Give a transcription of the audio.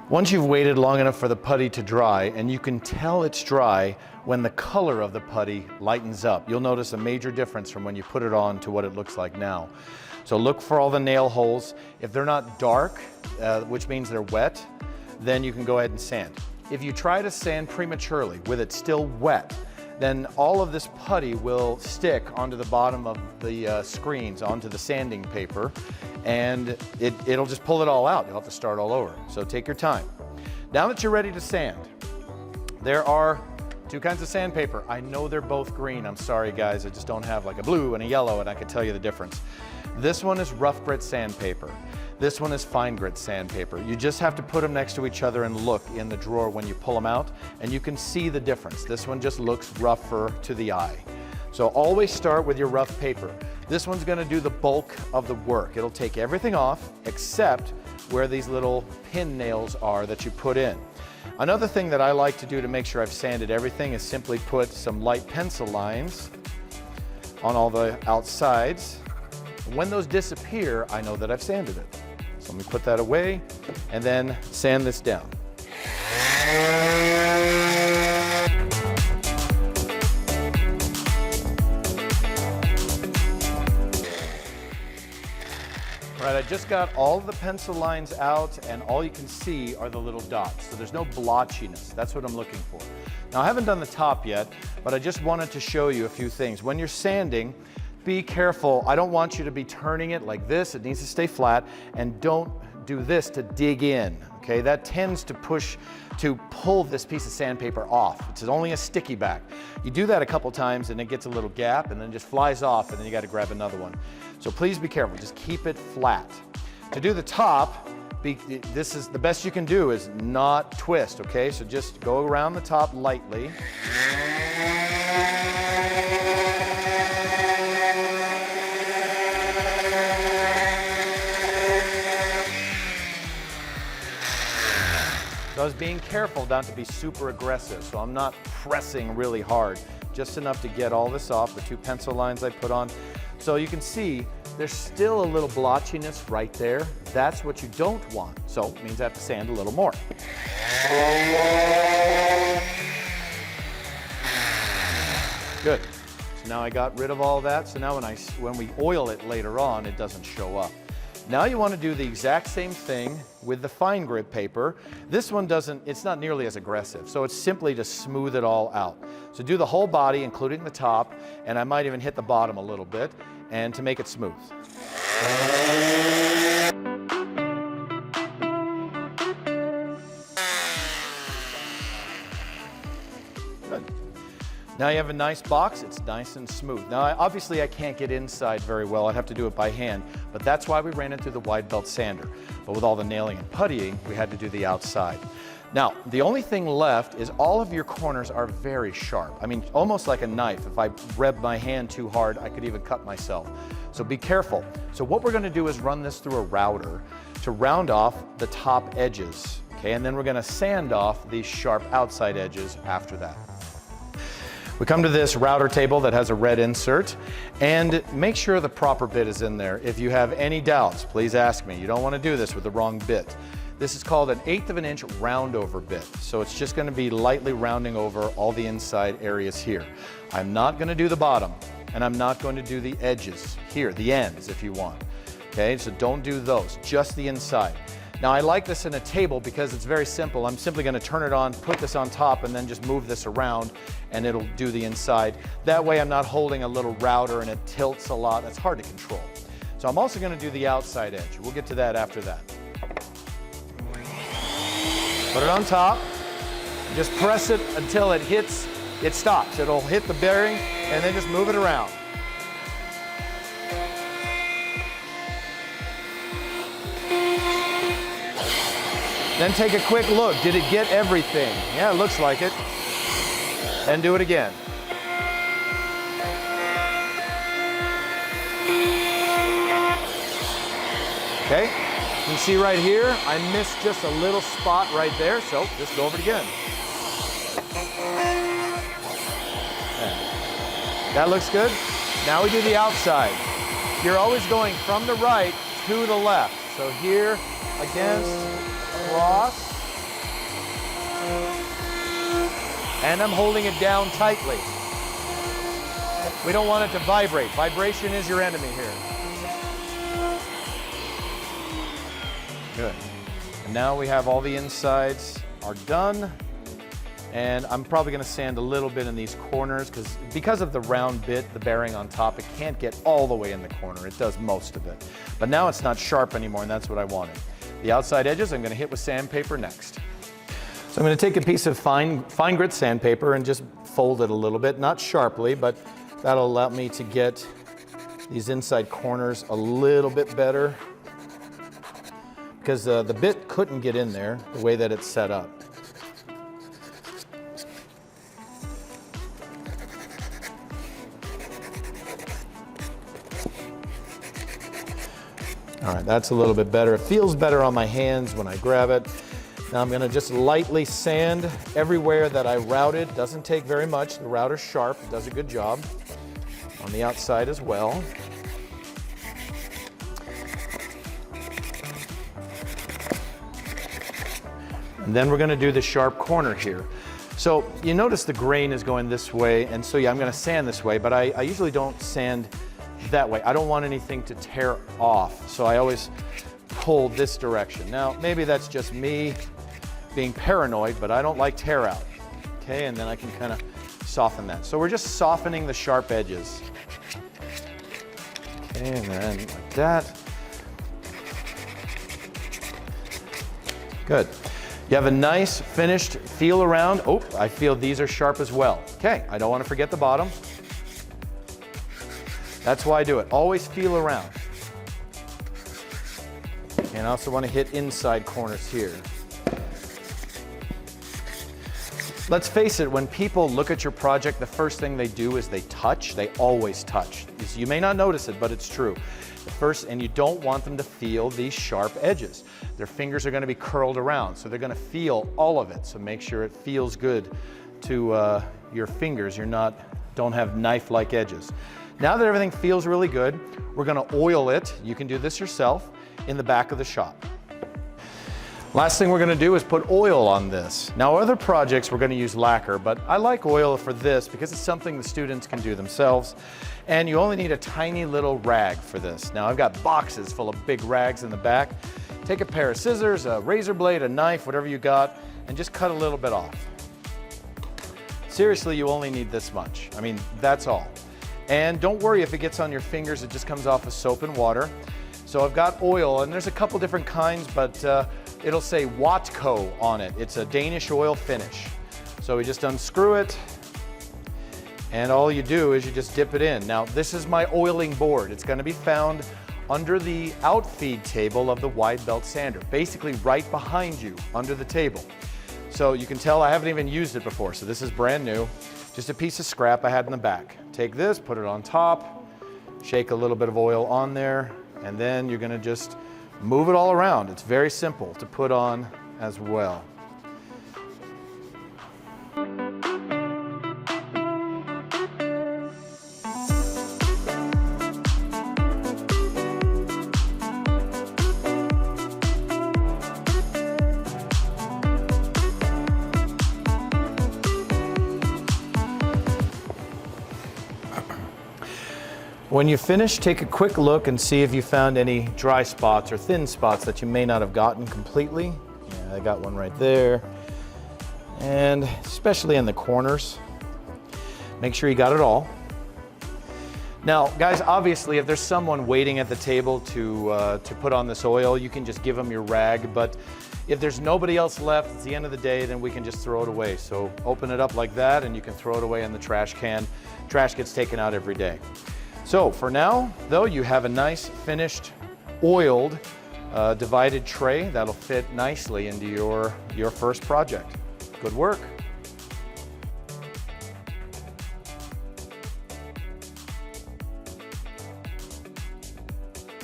Once you've waited long enough for the putty to dry, and you can tell it's dry when the color of the putty lightens up. You'll notice a major difference from when you put it on to what it looks like now. So look for all the nail holes. If they're not dark, which means they're wet, then you can go ahead and sand. If you try to sand prematurely with it still wet, then all of this putty will stick onto the bottom of the screens, onto the sanding paper, and it'll just pull it all out. You'll have to start all over. So take your time. Now that you're ready to sand, there are two kinds of sandpaper. I know they're both green. I'm sorry guys, I just don't have like a blue and a yellow and I can tell you the difference. This one is rough grit sandpaper. This one is fine grit sandpaper. You just have to put them next to each other and look in the drawer when you pull them out, and you can see the difference. This one just looks rougher to the eye. So always start with your rough paper. This one's gonna do the bulk of the work. It'll take everything off except where these little pin nails are that you put in. Another thing that I like to do to make sure I've sanded everything is simply put some light pencil lines on all the outsides. When those disappear, I know that I've sanded it. So let me put that away and then sand this down. All right, I just got all the pencil lines out and all you can see are the little dots. So there's no blotchiness. That's what I'm looking for. Now I haven't done the top yet, but I just wanted to show you a few things. When you're sanding, be careful. I don't want you to be turning it like this. It needs to stay flat, and don't do this to dig in, okay? That tends to pull this piece of sandpaper off. It's only a sticky back. You do that a couple times and it gets a little gap and then just flies off and then you got to grab another one. So please be careful. Just keep it flat. To do the top, this is the best you can do is not twist, okay? So just go around the top lightly. So I was being careful not to be super aggressive, so I'm not pressing really hard, just enough to get all this off, the two pencil lines I put on. So you can see there's still a little blotchiness right there. That's what you don't want, so it means I have to sand a little more. Good. So now I got rid of all that, so now when we oil it later on, it doesn't show up. Now you want to do the exact same thing with the fine grit paper. This one it's not nearly as aggressive, so it's simply to smooth it all out. So do the whole body, including the top, and I might even hit the bottom a little bit, and to make it smooth. Good. Now you have a nice box, it's nice and smooth. Now obviously I can't get inside very well, I'd have to do it by hand, but that's why we ran it through the wide belt sander. But with all the nailing and puttying, we had to do the outside. Now, the only thing left is all of your corners are very sharp. I mean, almost like a knife. If I rub my hand too hard, I could even cut myself. So be careful. So what we're gonna do is run this through a router to round off the top edges, okay? And then we're gonna sand off these sharp outside edges after that. We come to this router table that has a red insert, and make sure the proper bit is in there. If you have any doubts, please ask me. You don't want to do this with the wrong bit. This is called an 1/8 of an inch round over bit. So it's just going to be lightly rounding over all the inside areas here. I'm not going to do the bottom, and I'm not going to do the edges here, the ends if you want. Okay, so don't do those, just the inside. Now I like this in a table because it's very simple. I'm simply going to turn it on, put this on top, and then just move this around and it'll do the inside. That way I'm not holding a little router and it tilts a lot. That's hard to control. So I'm also going to do the outside edge. We'll get to that after that. Put it on top. Just press it until it hits, it stops. It'll hit the bearing and then just move it around. Then take a quick look. Did it get everything? Yeah, it looks like it. And do it again. Okay, you can see right here, I missed just a little spot right there, so just go over it again. That looks good. Now we do the outside. You're always going from the right to the left. So here, against, cross, And I'm holding it down tightly. We don't want it to vibrate. Vibration is your enemy here. Good. And now we have all the insides are done. And I'm probably going to sand a little bit in these corners because of the round bit, the bearing on top, it can't get all the way in the corner. It does most of it. But now it's not sharp anymore, and that's what I wanted. The outside edges I'm going to hit with sandpaper next. So I'm going to take a piece of fine grit sandpaper and just fold it a little bit, not sharply, but that'll allow me to get these inside corners a little bit better because the bit couldn't get in there the way that it's set up. All right, that's a little bit better. It feels better on my hands when I grab it. Now I'm gonna just lightly sand everywhere that I routed. Doesn't take very much. The router's sharp, it does a good job. On the outside as well. And then we're gonna do the sharp corner here. So you notice the grain is going this way, and so yeah, I'm gonna sand this way, but I usually don't sand that way. I don't want anything to tear off, so I always pull this direction. Now, maybe that's just me being paranoid, but I don't like tear out. Okay, and then I can kind of soften that. So we're just softening the sharp edges. Okay, and then like that. Good. You have a nice finished feel around. Oh, I feel these are sharp as well. Okay, I don't want to forget the bottom. That's why I do it. Always feel around. And I also want to hit inside corners here. Let's face it, when people look at your project, the first thing they do is they touch. They always touch. You may not notice it, but it's true. And you don't want them to feel these sharp edges. Their fingers are going to be curled around, so they're going to feel all of it. So make sure it feels good to your fingers. Don't have knife-like edges. Now that everything feels really good, we're going to oil it. You can do this yourself in the back of the shop. Last thing we're going to do is put oil on this. Now, other projects we're going to use lacquer, but I like oil for this because it's something the students can do themselves. And you only need a tiny little rag for this. Now, I've got boxes full of big rags in the back. Take a pair of scissors, a razor blade, a knife, whatever you got, and just cut a little bit off. Seriously, you only need this much. I mean, that's all. And don't worry if it gets on your fingers, it just comes off with soap and water. So I've got oil, and there's a couple different kinds, but it'll say Watco on it. It's a Danish oil finish. So we just unscrew it, and all you do is you just dip it in. Now, this is my oiling board. It's gonna be found under the outfeed table of the wide belt sander, basically right behind you, under the table. So you can tell I haven't even used it before, so this is brand new. Just a piece of scrap I had in the back. Take this, put it on top, shake a little bit of oil on there, and then you're gonna just move it all around. It's very simple to put on as well. When you finish, take a quick look and see if you found any dry spots or thin spots that you may not have gotten completely. Yeah, I got one right there. And especially in the corners. Make sure you got it all. Now, guys, obviously, if there's someone waiting at the table to put on this oil, you can just give them your rag. But if there's nobody else left, it's the end of the day, then we can just throw it away. So open it up like that, and you can throw it away in the trash can. Trash gets taken out every day. So for now, though, you have a nice finished oiled divided tray that'll fit nicely into your first project. Good work.